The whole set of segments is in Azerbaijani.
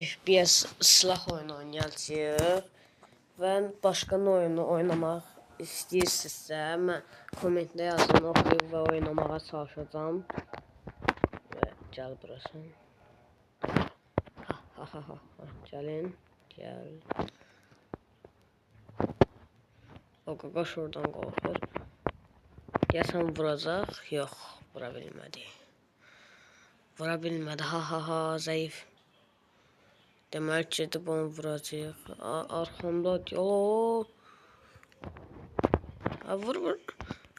FPS silah oyunu oynayacağıq və başqa nə oyunu oynamaq istəyirsinizsə, mən kommentdə yazın, oxuyub və oynamağa çalışacağım. Və gəl burası. Gəlin, gəl. O qaqaş oradan qorxur. Gəlsən vuracaq, yox, vura bilmədi. Vura bilmədi, zəif. Demək ki, bunu vuracaq. Arxamda diyor. Vur.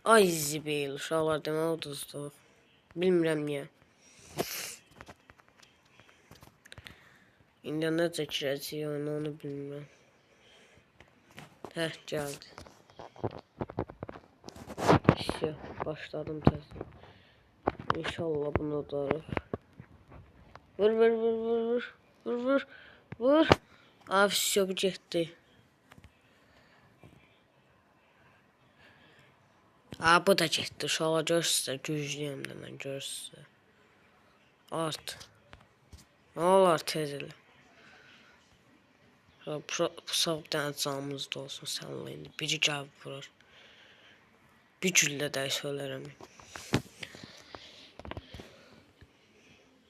Ay zibil, uşaqlar demək uduzduq. Bilmirəm niyə. İndi necə girəcək oyunu, onu bilmirəm. Gəldi. Başladım təzə. İnşallah bunu udarıq. Vur. Все, bu getdi. Bu da getdi. Uşaqlar görürsünüzsə, güclüyəm də mən, görürsünüzsə. Art. Nə olar tez elə. Sağ bir dənə canımız da olsun sənlə indi. Biri gəlib vurur. Bir güllə dəys ölərəm.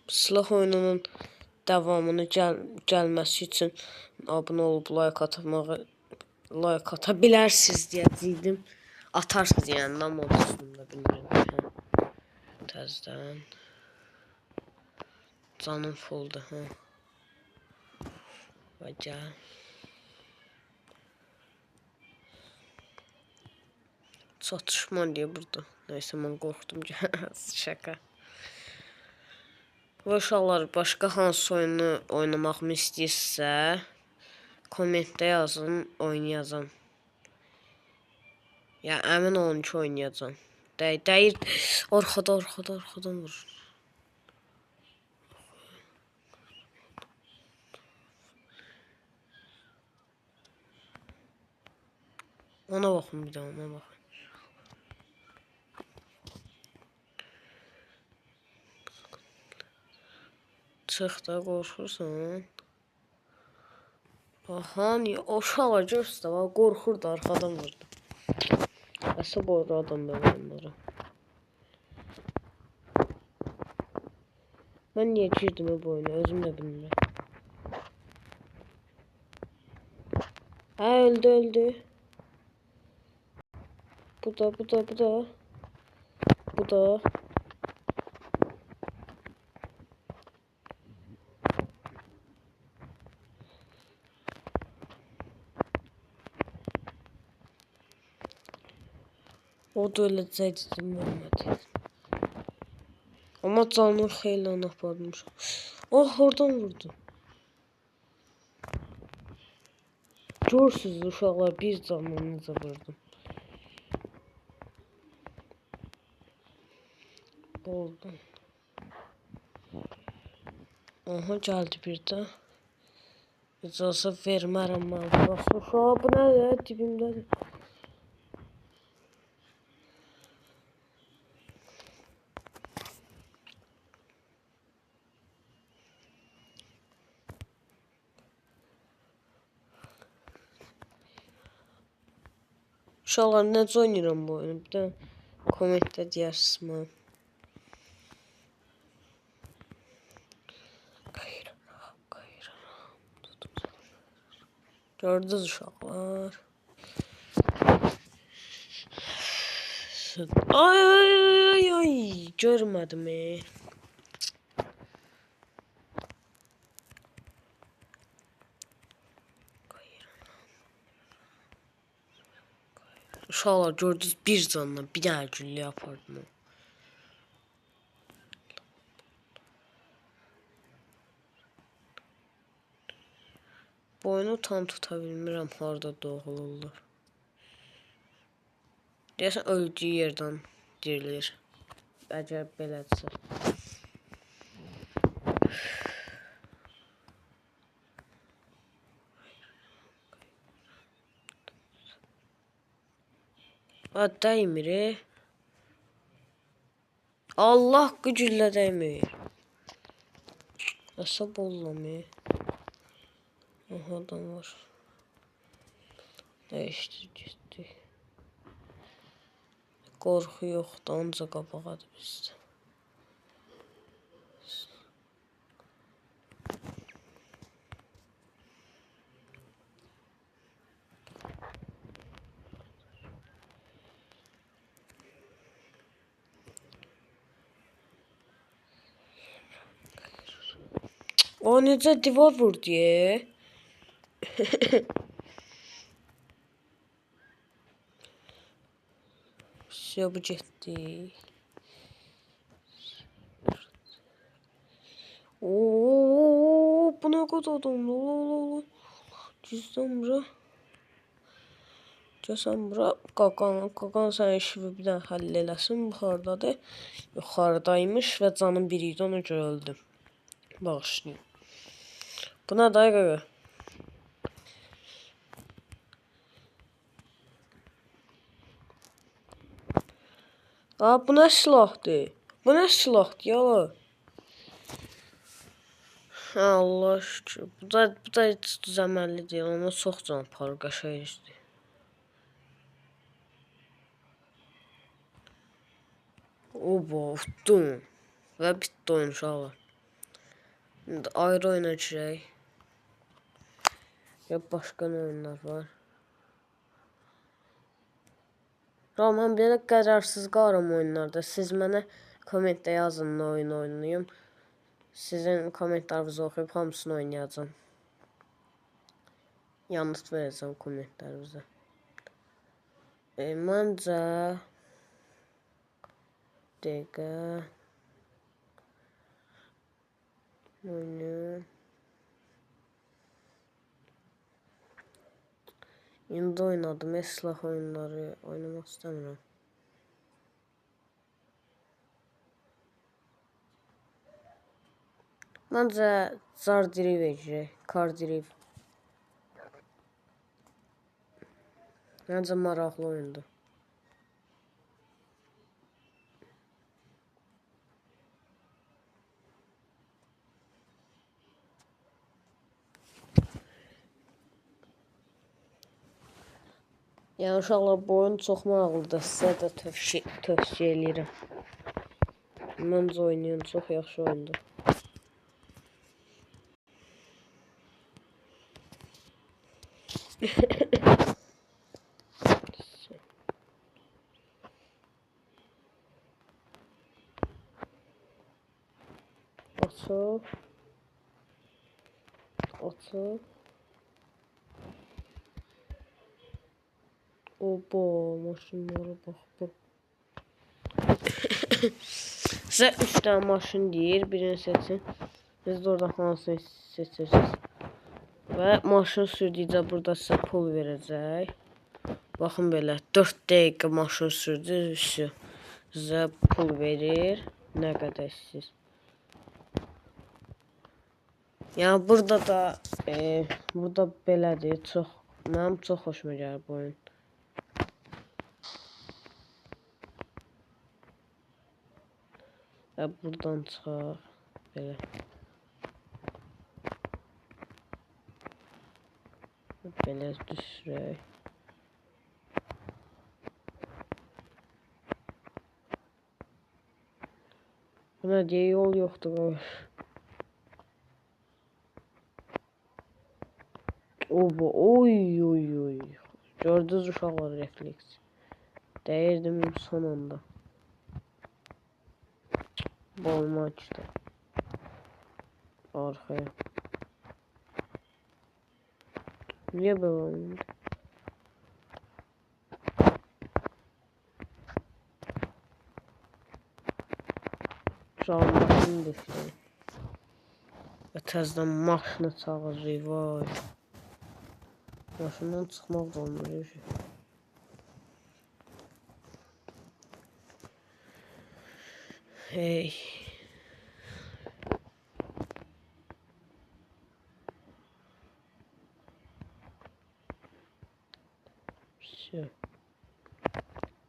Silah oyununun davamını gəlməsi üçün abunə olub like ata bilərsiniz deyəcəydim. Atarsınız yəni, nam olsun da bilmirəm. Təzdən. Canım fulldur, Və gəl. Çatışman deyə burada. Neyse, mən qorxdum ki, şaka. Və uşaqlar, başqa hansı oyunu oynamağımı istəyirsə, kommentdə yazın, oynayacam. Ya, əmin olun ki, oynayacam. Deyir, arxadan vurur. Ona baxın bir də, ona baxın. Çıx da, qorxursan. Niyə? O uşaqlar görürsün də, qorxur da, arxadan vurdu. Əsəb orada adam da var onlara. Mən niyə girdim bu oyuna, özüm də bilmirəm. Öldü. Bu da. O da öləcəkdi, bilmədi. Amma canını xeyli aparmış. Oradan vurdu. Görürsünüz uşaqlar, bir canını necə vurdum. Oldu. Gəldi bir də. İcazə vermərəm mən. Uşağa, bu nədir? Dibimdədir. Uşaqlar, necə oynayıram bu oyunu? Bir də kommentdə deyərsiniz mən. Gördünüz uşaqlar. Ay, görmədim. Uşaqlar, gördünüz, bir canla bir dənə güllə yapardım. Bu oyunu tam tuta bilmirəm, harada doğulurlar. Deyəsən, öldüyü yerdən dirilir. Əgər belədirsə. Dəymir. Allah, güllə dəymir. Əsəb ollam. Aha, adam var. Dəyişdir getdik. Qorxu yoxdur, ancaq qabağadır bizdə. O necə divar vurdu ya? Все, bu getdi. Oo, bu nə qədər adamdır. Cüzdan bura. Cəsən bura. Qaqan sən işi bir dənə həll eləsin. Buxardadır. Yuxarıdaymış və canım biri idi, ona görə öldüm. Bağışlayın. Bu nə day qaqa? Aa, bu nə silahdır? Bu nə silahdır ya? Allah şükür. Bu da heç düzəməlli deyil. Ona çox can par qəşəngdir. Oba, utdum. Və bitdi oyun uşaqlar. İndi ayrı oyuna girək. Ya başqa nə oyunlar var? Mən belə qərarsız qalıram oyunlarda. Siz mənə kommentdə yazın nə oyun oynayım. Sizin kommentlərinizi oxuyub hamısını oynayacağım. Yanıt verəcəm kommentlərinizə. Məncə dəqiqə oyunu indi oynadım. Silah oyunları oynamaq istəmirəm. Məncə Zardiriv əcək. Kardiriv. Məncə maraqlı oyundur. Yəni uşaqlar, bu oyun çox maraqlıdır. Sizə də tövsiyə edirəm. Məncə oynayın, çox yaxşı oyundur. Açıq. Oba, maşınlara bax bu. Sizə 3 dənə maşın deyir, birini seçin. Siz də oradan hansını seçirsiniz. Və maşın sürdükcə burada sizə pul verəcək. Baxın belə 4 dəqiqə maşın sürdü, sizə pul verir. Nə qədər istəyirsiniz. Yəni burada da burada belədir, mənim çox xoşuma gəlir bu oyun. Və buradan çıxaq belə. Belə düşürək. Buna deyə yol yoxdur. Oba, oy. Gördünüz uşaqlar, refleks. Dəyirdim son anda. Bolma açdı. Arxaya. Niyə belə oldu? Canlı düşdü. Və təzədən maşını çağırır, vay. Maşından çıxmaq da olmuyor. Hey.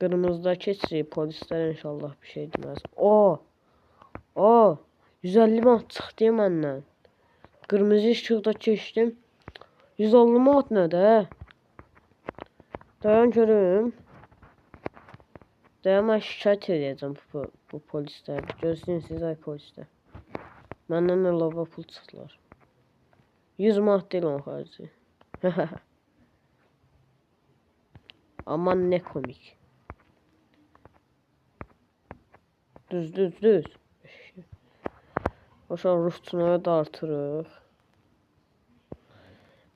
Qırmızıda keçirik, polislər inşallah bir şey deməz. O, 150 manat çıxdı məndən. Qırmızı işıqda keçdim. 150 manat nədir? Dayan görüm. Dayan mən şikayət edəcəm bu polislər. Gözləyin siz ay polislər. Məndən əlavə pul çıxdılar. 100 manat deyil onun xərci. Aman ne komik. Düz. Başa Rusçunu da artırıq.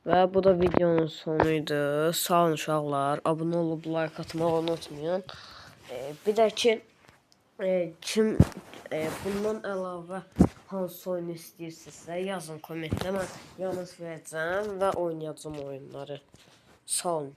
Və bu da videonun sonuydu. Sağ olun uşaqlar. Abunə olub like atmağı unutmayın. Bir də ki kim bundan əlavə hansı oyun istəyirsinizsə yazın kommentdə. Mən yalnız verəcəm və oynayacağım oyunları. Sağ olun.